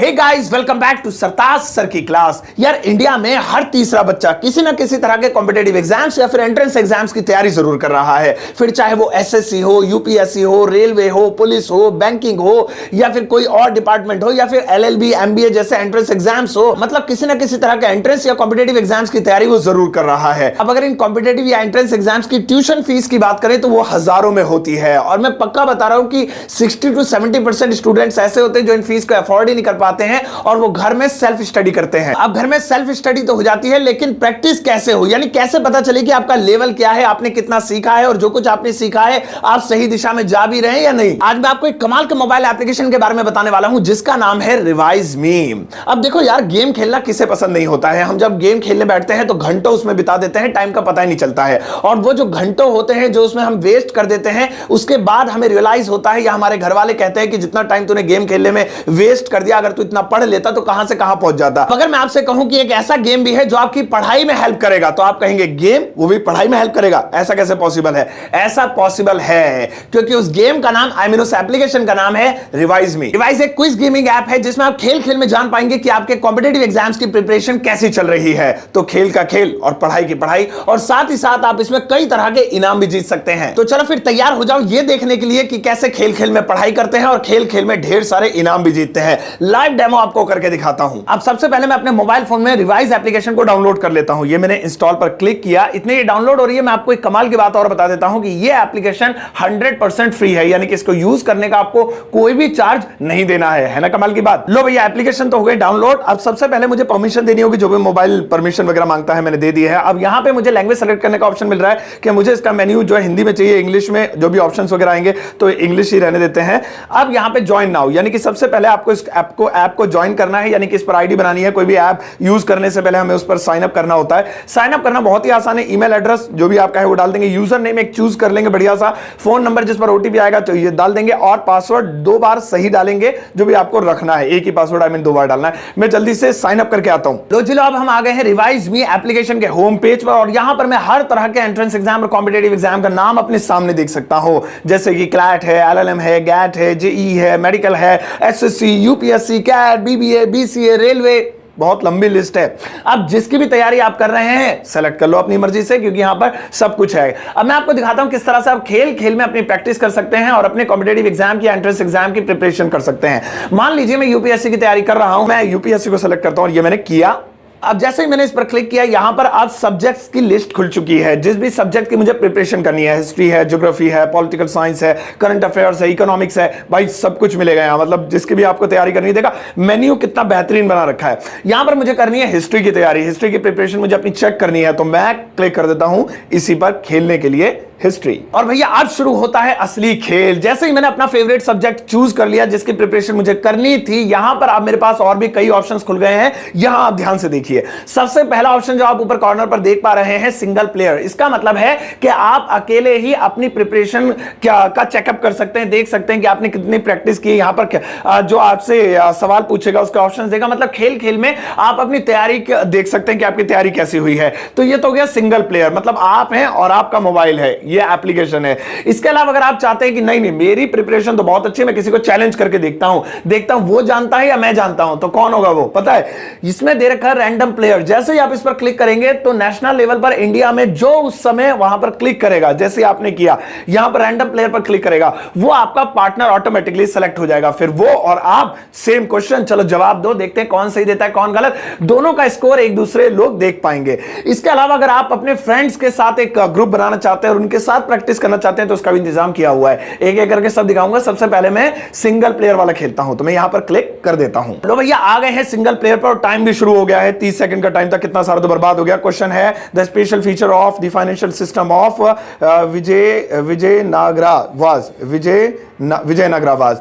Hey guys, welcome back to Sartaj sir की class. यार, India में हर तीसरा बच्चा किसी ना किसी तरह के कॉम्पिटेटिव एग्जाम्स या फिर एंट्रेंस एग्जाम्स की तैयारी जरूर कर रहा है। फिर चाहे वो एसएससी हो, यूपीएससी हो, रेलवे हो, पुलिस हो, बैंकिंग हो, या फिर कोई और डिपार्टमेंट हो, या फिर एलएलबी, एमबीए जैसे एंट्रेंस एग्जाम्स हो। मतलब किसी ना किसी तरह के एंट्रेंस या कॉम्पिटेटिव एग्जाम्स की तैयारी वो जरूर कर रहा है। अब अगर इन कॉम्पिटेटिव या एंट्रेंस एग्जाम्स की ट्यूशन फीस की बात करें तो वो हजारों में होती है। और मैं पक्का बता रहा हूं कि 60 to 70% स्टूडेंट्स ऐसे होते हैं जो इन फीस को अफोर्ड ही नहीं कर पाते हैं और वो घर में सेल्फ स्टडी करते हैं। अब घर में सेल्फ स्टडी तो हो जाती है, लेकिन प्रैक्टिस कैसे हो, यानी कैसे पता चले कि आपका लेवल क्या है, आपने कितना सीखा है और जो कुछ आपने सीखा है आप सही दिशा में जा भी रहे हैं या नहीं। आज मैं आपको एक कमाल के मोबाइल एप्लीकेशन के बारे में बताने वाला हूं जिसका नाम है रिवाइज मी। अब देखो यार, गेम खेलना किसे पसंद नहीं होता है। हम जब गेम खेलने बैठते हैं तो घंटों उसमें बिता देते हैं, टाइम का पता ही नहीं चलता है। और वो जो घंटों होते हैं जो उसमें हम वेस्ट कर देते हैं, उसके बाद हमें रियलाइज होता है या हमारे घर वाले कहते हैं कि जितना टाइम तूने गेम खेलने में वेस्ट कर दिया, अगर तू इतना पढ़ लेता तो कहां से कहां पहुंच जाता। अगर मैं आपसे कहूं कि एक ऐसा गेम भी है जो आपकी पढ़ाई में हेल्प करेगा, तो आप कहेंगे गेम, वो भी पढ़ाई में हेल्प करेगा? ऐसा कैसे पॉसिबल है? ऐसा पॉसिबल है क्योंकि उस गेम का नाम, आई मीन उस एप्लीकेशन का नाम है रिवाइज मी। रिवाइज एक क्विज गेमिंग ऐप है जिसमें आप खेल खेल में जान पाएंगे कि आपके कॉम्पिटेटिव एग्जाम्स की प्रिपरेशन कैसी चल रही है। तो खेल का खेल और पढ़ाई की पढ़ाई, और साथ ही साथ आप इसमें कई तरह के इनाम भी जीत सकते हैं। तो चलो फिर तैयार हो जाओ ये देखने के लिए कि कैसे खेल खेल में पढ़ाई करते हैं और खेल खेल में ढेर सारे इनाम भी जीतते हैं। लाइव डेमो आपको करके दिखाता हूं। अब सबसे पहले मैं अपने मोबाइल फोन में रिवाइज एप्लीकेशन को डाउनलोड कर लेता हूं। ये मैंने इंस्टॉल पर क्लिक किया, इतने ये डाउनलोड हो रही है। मैं आपको एक कमाल की बात और बता देता हूं कि ये एप्लीकेशन 100% फ्री है, यानी कि इसको यूज करने का आपको कोई भी चार्ज नहीं देना है ना? कमाल की बात। लो भैया, एप्लीकेशन तो हो गई डाउनलोड। अब सबसे पहले मुझे परमिशन देनी होगी, जो भी मोबाइल परमिशन वगैरह मांगता है मैंने दे दी है। अब यहां पे मुझे लैंग्वेज सेलेक्ट करने का ऑप्शन मिल रहा है कि मुझे इसका मेन्यू जो है हिंदी में चाहिए, इंग्लिश में जो भी ऑप्शन वगैरह आएंगे तो इंग्लिश ही रहने देते हैं। अब यहां पे ज्वाइन नाउ, यानी कि सबसे पहले आपको इस ऐप को ज्वाइन करना है, यानी कि इस पर आईडी बनानी है। कोई भी ऐप यूज करने से पहले हमें उस पर साइन अप करना होता है। साइन अप करना बहुत ही आसान है। ईमेल एड्रेस जो भी आपका है वो डाल देंगे, यूजर नेम एक चूज कर लेंगे बढ़िया सा, फोन नंबर जिस पर ओटीपी आएगा तो ये डाल देंगे, और पासवर्ड 2 बार सही डालेंगे जो भी आपको रखना है। एक ही पासवर्ड, आई मीन 2 बार डालना है। मैं जल्दी से साइन अप करके आता हूं। लो जी लो, अब हम आ गए हैं रिवाइज मी एप्लीकेशन के होम पेज पर, और यहां पर मैं हर तरह के एंट्रेंस एग्जाम और कॉम्पिटेटिव एग्जाम का नाम अपने सामने देख सकता हूं, जैसे कि क्लैट है, एलएलएम है, गैट है, जेई है, मेडिकल है, SSC, UPSC, CAT, BBA, BCA, railway, बहुत लंबी लिस्ट है। अब जिसकी भी तैयारी आप कर रहे हैं सेलेक्ट कर लो अपनी मर्जी से, क्योंकि यहां पर सब कुछ है। अब मैं आपको दिखाता हूं किस तरह से आप खेल खेल में अपनी प्रैक्टिस कर सकते हैं और अपने कॉम्पिटेटिव एग्जाम की, एंट्रेंस एग्जाम की प्रिपरेशन कर सकते हैं। मान लीजिए मैं यूपीएससी की तैयारी कर रहा हूं, मैं यूपीएससी को सेलेक्ट करता हूं और ये मैंने किया। अब जैसे ही मैंने इस पर क्लिक किया, यहां पर आज सब्जेक्ट्स की लिस्ट खुल चुकी है। जिस भी सब्जेक्ट की मुझे प्रिपरेशन करनी है, हिस्ट्री है, ज्योग्राफी है, पॉलिटिकल साइंस है, करंट अफेयर्स है, इकोनॉमिक्स है, भाई सब कुछ मिलेगा यहां। मतलब जिसकी भी आपको तैयारी करनी है, देखा मेन्यू कितना बेहतरीन बना रखा है। यहां पर मुझे करनी है हिस्ट्री की तैयारी, हिस्ट्री की प्रिपरेशन मुझे अपनी चेक करनी है, तो मैं क्लिक कर देता हूं इसी पर खेलने के लिए हिस्ट्री। और भैया आज शुरू होता है असली खेल। जैसे ही मैंने अपना फेवरेट सब्जेक्ट चूज कर लिया जिसकी प्रिपरेशन मुझे करनी थी, यहां पर अब मेरे पास और भी कई ऑप्शंस खुल गए हैं। यहां आप ध्यान से देखिए, सबसे पहला ऑप्शन जो आप ऊपर कॉर्नर पर देख पा रहे हैं, सिंगल प्लेयर। इसका मतलब है कि आप अकेले ही अपनी प्रिपरेशन का चेकअप कर सकते हैं, देख सकते हैं कि आपने कितनी प्रैक्टिस की। यहां पर जो आपसे सवाल पूछेगा उसका ऑप्शन देगा, मतलब खेल खेल में आप अपनी तैयारी देख सकते हैं कि आपकी तैयारी कैसी हुई है। तो ये तो हो गया सिंगल प्लेयर, मतलब आप हैं और आपका मोबाइल है, ये एप्लीकेशन है। इसके अलावा अगर आप चाहते हैं कि नहीं मेरी प्रिपरेशन तो बहुत अच्छी है, मैं किसी को चैलेंज करके देखता हूं वो जानता है या मैं जानता हूं, तो कौन होगा वो पता है? इसमें दे रखा है रैंडम प्लेयर। जैसे ही आप इस पर क्लिक करेंगे तो नेशनल लेवल पर इंडिया में जो उस समय वहां पर क्लिक करेगा, जैसे आपने किया यहां पर रैंडम प्लेयर पर क्लिक करेगा, वो आपका पार्टनर ऑटोमेटिकली सेलेक्ट हो जाएगा। फिर वो और आप सेम क्वेश्चन, चलो जवाब दो, देखते हैं कौन सही देता है कौन गलत, दोनों का स्कोर एक दूसरे लोग देख पाएंगे। इसके अलावा अगर आप अपने फ्रेंड्स के साथ एक ग्रुप बनाना चाहते हैं और उनके साथ प्रैक्टिस करना चाहते हैं तो उसका भी इंतजाम किया हुआ है। एक एक करके सब दिखाऊंगा। सबसे पहले मैं सिंगल प्लेयर वाला खेलता हूं, तो मैं यहां पर क्लिक कर देता हूं। लो भैया आ गए हैं सिंगल प्लेयर पर और टाइम भी शुरू हो गया है। 30 सेकंड का टाइम था, कितना सारा तो बर्बाद हो गया। क्वेश्चन है the special feature of the financial system of Vijayanagara.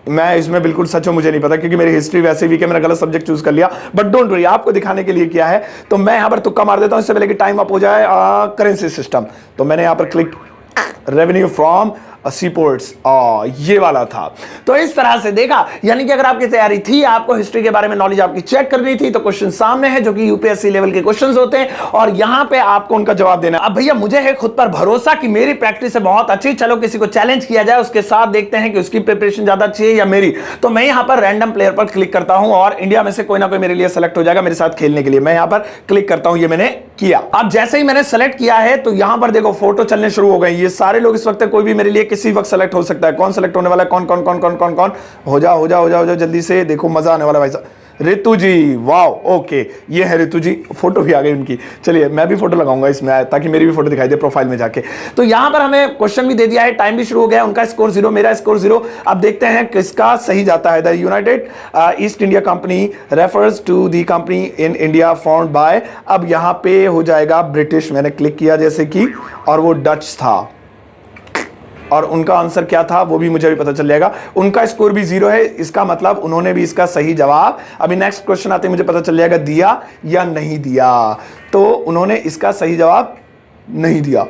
मैं इसमें बिल्कुल सच हूं, मुझे नहीं पता क्योंकि मेरी हिस्ट्री वैसे वीक है, मैंने गलत सब्जेक्ट चूज कर लिया, बट डोंट वरी, आपको दिखाने के लिए किया है। तो मैं यहां पर तुक्का मार देता हूं इससे पहले कि टाइम अप हो जाए। करेंसी सिस्टम, तो मैंने यहां पर click, revenue from sea ports, ये वाला था। तो इस तरह से देखा, यानी कि अगर आपकी तैयारी थी, आपको हिस्ट्री के बारे में नॉलेज आपकी चेक करनी थी, तो क्वेश्चन सामने है जो कि यूपीएससी लेवल के क्वेश्चंस होते हैं और यहां पे आपको उनका जवाब देना। अब भैया मुझे है खुद पर भरोसा कि मेरी प्रैक्टिस है बहुत अच्छी, चलो किसी को चैलेंज किया जाए, उसके साथ देखते हैं कि उसकी प्रिपरेशन ज्यादा अच्छी है या मेरी। तो मैं यहां पर रैंडम प्लेयर पर क्लिक करता हूं और इंडिया में से कोई ना कोई मेरे लिए सेलेक्ट हो जाएगा मेरे साथ खेलने के लिए। मैं यहां पर क्लिक करता हूं, ये मैंने किया। अब जैसे ही मैंने सेलेक्ट किया है तो यहां पर देखो फोटो चलने शुरू हो गई। ये सारे लोग इस वक्त, कोई भी मेरे लिए किसी वक्त सेलेक्ट हो सकता है। कौन सेलेक्ट होने वाला है? कौन कौन कौन कौन कौन कौन? हो जाओ जल्दी से, देखो मजा आने वाला भाई साहब। ऋतु जी, वाओ, ओके, ये है ऋतु जी, फोटो भी आ गई उनकी। चलिए मैं भी फोटो लगाऊंगा इसमें ताकि मेरी भी फोटो दिखाई दे प्रोफाइल में जाके। तो यहां पर हमें क्वेश्चन भी दे दिया है, टाइम भी शुरू हो गया। उनका स्कोर 0, मेरा स्कोर 0। अब देखते हैं किसका सही जाता है। The United East India Company refers to the company in India found by, अब यहां पे हो जाएगा ब्रिटिश। मैंने क्लिक किया जैसे कि, और वो डच था और उनका आंसर क्या था वो भी मुझे भी पता चल जाएगा। उनका स्कोर भी 0 है, इसका मतलब उन्होंने भी इसका सही जवाब, अभी नेक्स्ट क्वेश्चन आते मुझे पता चल जाएगा दिया या नहीं दिया। तो उन्होंने इसका सही जवाब नहीं दिया।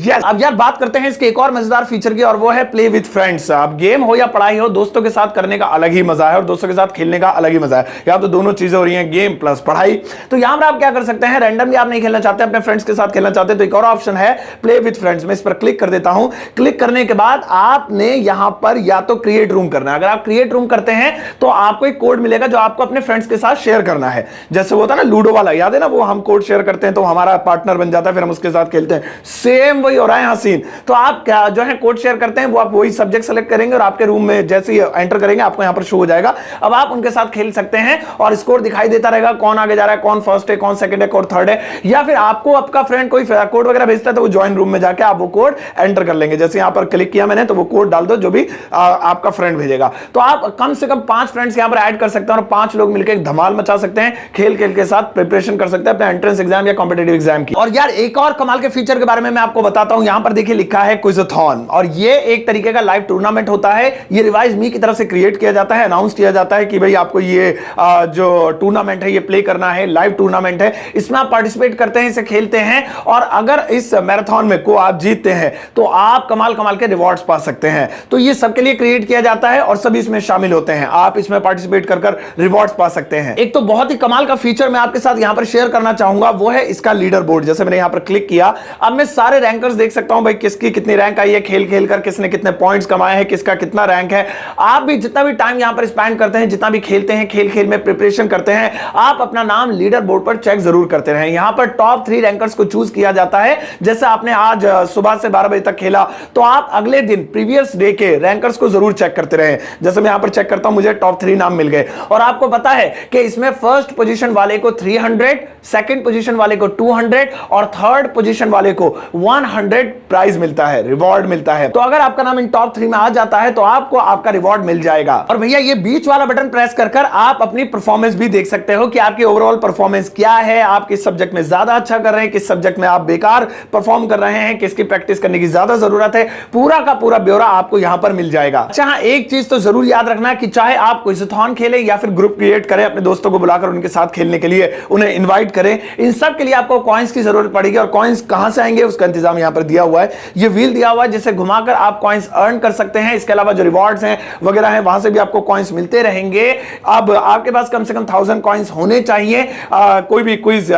यस। अब यार बात करते हैं इसके एक और मजेदार फीचर की, और वो है प्ले विद फ्रेंड्स। अब गेम हो या पढ़ाई हो, दोस्तों के साथ करने का अलग ही मजा है और दोस्तों के साथ खेलने का अलग ही मजा है। यहां तो दोनों चीजें हो रही हैं, गेम प्लस पढ़ाई। तो यहां पर आप क्या कर सकते हैं, रैंडमली आप नहीं खेलना चाहते, अपने फ्रेंड्स के साथ खेलना चाहते हैं, तो एक और ऑप्शन है प्ले विद फ्रेंड्स। मैं इस पर क्लिक कर देता हूं। क्लिक करने के बाद आपने यहां पर या तो क्रिएट रूम करना है। अगर आप क्रिएट रूम करते हैं तो आपको एक कोड मिलेगा जो आपको अपने फ्रेंड्स के साथ शेयर करना है। जैसे वो था ना लूडो वाला, याद है ना, वो हम कोड शेयर करते हैं तो हमारा पार्टनर बन जाता है, फिर हम उसके साथ खेलते हैं। सेम वही हो रहा है यहां सीन। तो आप क्या जो है कोड शेयर करते हैं, वो आप वही सब्जेक्ट सेलेक्ट करेंगे और आपके रूम में जैसे ही एंटर करेंगे आपको यहां पर शो हो जाएगा। अब आप उनके साथ खेल सकते हैं और स्कोर दिखाई देता रहेगा, कौन आगे जा रहा है, कौन फर्स्ट है, कौन सेकंड है, कौन थर्ड है। या फिर आपको आपका फ्रेंड कोई कोड वगैरह भेजता है तो वो ज्वाइन रूम में जाके आप वो कोड एंटर कर लेंगे। जैसे यहां पर क्लिक किया मैंने तो वो कोड डाल दो जो भी आपका फ्रेंड भेजेगा। तो आप कम से कम 5 फ्रेंड्स यहां पर ऐड कर सकते हैं और 5 लोग मिलकर एक धमाल मचा सकते हैं, खेल खेल के साथ प्रिपरेशन कर सकते हैं अपने एंट्रेंस एग्जाम या कॉम्पिटिटिव एग्जाम की। और यार एक और कमाल के फीचर के बारे में मैं आपको बताता हूं। यहां पर देखिए लिखा है क्विज़थॉन, और ये एक तरीके का लाइव टूर्नामेंट होता है। ये रिवाइज मी की तरफ से क्रिएट किया जाता है, अनाउंस किया जाता है कि भाई आपको ये जो टूर्नामेंट है ये प्ले करना है, लाइव टूर्नामेंट है। इसमें आप पार्टिसिपेट करते हैं, इसे खेलते हैं, और अगर इस मैराथन में को आप जीतते हैं तो आप कमाल कमाल के रिवॉर्ड्स पा सकते हैं। तो ये सबके लिए क्रिएट किया जाता है और सभी इसमें शामिल होते हैं। आप इसमें पार्टिसिपेट कर रिवॉर्ड्स पा सकते हैं। एक तो बहुत ही कमाल का फीचर मैं आपके साथ यहां पर शेयर करना चाहूंगा, वो है इसका लीडर बोर्ड। जैसे मैंने यहां पर क्लिक किया, अब मैं सारे रैंकर्स देख सकता हूं, भाई किसकी कितनी रैंक आई है, खेल खेल कर किसने कितने पॉइंट्स कमाए हैं, किसका कितना रैंक है। आप भी जितना भी टाइम यहां पर स्पेंड करते हैं, जितना भी खेलते हैं, खेल खेल में प्रिपरेशन करते हैं, आप अपना नाम लीडर बोर्ड पर चेक जरूर करते रहें। यहां पर टॉप 3 रैंकर्स को चूज किया जाता है। जैसे आपने आज सुबह से 12 बजे तक खेला तो आप अगले दिन प्रीवियस डे के रैंकर्स को जरूर चेक करते रहें। जैसे मैं यहां पर चेक करता हूं, मुझे टॉप 3 नाम मिल गए, और आपको पता है कि इसमें फर्स्ट पोजीशन वाले को 300, सेकंड पोजीशन वाले को 200 और थर्ड पोजीशन वाले को 100 प्राइज मिलता है, रिवॉर्ड मिलता है। तो अगर आपका नाम इन टॉप 3 में आ जाता है तो आपको आपका रिवॉर्ड मिल जाएगा। और भैया ये बीच वाला बटन प्रेस कर आप अपनी परफॉर्मेंस भी देख सकते हो कि आपकी ओवरऑल परफॉर्मेंस क्या है, आप किस सब्जेक्ट में ज्यादा अच्छा कर रहे हैं, किस सब्जेक्ट में आप बेकार परफॉर्म कर रहे हैं, किसकी प्रैक्टिस करने की ज्यादा जरूरत है। पूरा का पूरा ब्यौरा आपको यहां पर मिल जाएगा। अच्छा हाँ, एक चीज तो जरूर याद रखना कि चाहे आप क्विज़थॉन खेलें या फिर ग्रुप क्रिएट करें, अपने दोस्तों को बुलाकर उनके साथ खेलने के लिए उन्हें इन्वाइट करें, इन सब के लिए आपको कॉइंस की जरूरत पड़ेगी। और कॉइंस कहां से आएंगे उसका इंतजाम यहां पर दिया हुआ है। ये व्हील दिया हुआ है जिसे घुमाकर आप कॉइंस अर्न कर सकते हैं। इसके अलावा जो रिवॉर्ड्स हैं वगैरह हैं वहां से भी आपको कॉइंस मिलते रहेंगे। अब आपके पास कम से कम 1000 कॉइंस होने चाहिए कोई भी क्विज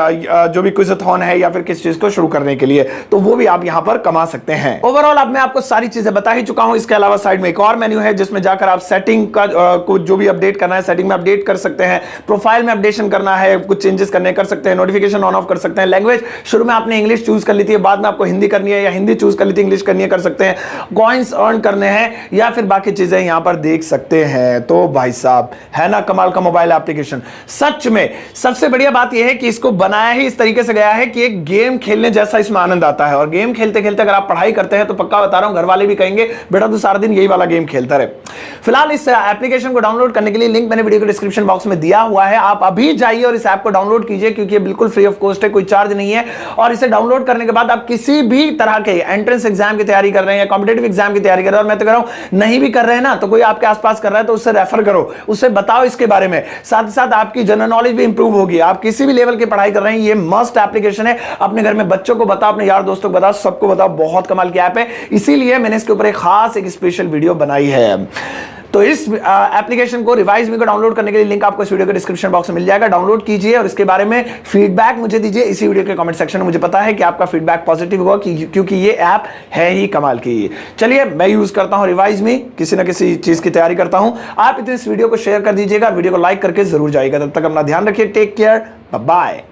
जो भी क्विज़थॉन है या फिर किस चीज को शुरू करने के लिए, तो वो भी आप यहां पर कमा सकते हैं। ओवरऑल अब मैं आपको सारी चीजें बता ही चुका हूं। इसके अलावा साइड में एक और मेन्यू है जिसमें जाकर आप सेटिंग का कुछ जो भी अपडेट करना है सेटिंग में अपडेट कर सकते हैं। प्रोफाइल में अपडेशन करना है, कुछ चेंजेस करने कर सकते हैं, नोटिफिकेशन ऑन ऑफ कर सकते हैं। लैंग्वेज शुरू में आपने इंग्लिश चूज कर ली थी, बाद में आपको हिंदी करनी है या हिंदी चूज कर ली थी इंग्लिश करनी है, कर सकते हैं। कॉइंस अर्न करने हैं या फिर बाकी चीजें यहां पर देख सकते हैं। तो भाई साहब है ना कमाल का मोबाइल एप्लीकेशन। सच में सबसे बढ़िया बात यह है कि इसको बनाया ही इस तरीके से गया है कि एक गेम खेलने जैसा इसमें आनंद आता है। और गेम खेलते खेलते अगर आप पढ़ाई करते हैं तो पक्का बता रहा हूं घर वाले भी कहेंगे बेटा तू सारा दिन यही वाला गेम खेलता रहे। फिलहाल इस एप्लीकेशन को डाउनलोड करने के लिए लिंक मैंने वीडियो के डिस्क्रिप्शन बॉक्स में दिया हुआ है। आप अभी जाइए और इस ऐप को डाउनलोड कीजिए क्योंकि ये बिल्कुल फ्री ऑफ कॉस्ट है, कोई चार्ज नहीं है। और इसे डाउनलोड करने के बाद आप किसी भी तरह के एंट्रेंस एग्जाम की तैयारी कर रहे हैं या कॉम्पिटेटिव एग्जाम की तैयारी कर रहे हैं, और मैं तो कह रहा हूं नहीं भी कर रहे हैं ना, तो कोई आपके आसपास कर रहा है तो उससे रेफर करो, उससे बताओ इसके बारे में, साथ ही साथ आपकी जनरल नॉलेज भी इंप्रूव होगी। आप किसी भी लेवल की पढ़ाई कर रहे हैं, ये मस्ट एप्लीकेशन है। अपने घर में बच्चों को बताओ, अपने यार दोस्तों को बताओ, सबको बताओ, बहुत कमाल की ऐप है। इसीलिए मैंने इसके ऊपर एक खास एक स्पेशल वीडियो बनाई है। तो इस एप्लीकेशन को रिवाइज मी को डाउनलोड करने के लिए लिंक आपको इस वीडियो के डिस्क्रिप्शन बॉक्स में मिल जाएगा। डाउनलोड कीजिए और इसके बारे में फीडबैक मुझे दीजिए इसी वीडियो के कमेंट सेक्शन में। मुझे पता है कि आपका फीडबैक पॉजिटिव होगा क्योंकि ये ऐप है ही कमाल की। चलिए, मैं यूज करता हूं रिवाइज मी, किसी ना किसी चीज की तैयारी करता हूं। आप इस वीडियो को शेयर कर दीजिएगा, वीडियो को लाइक करके जरूर जाइएगा। तब तक अपना ध्यान रखिए, टेक केयर, बाय बाय।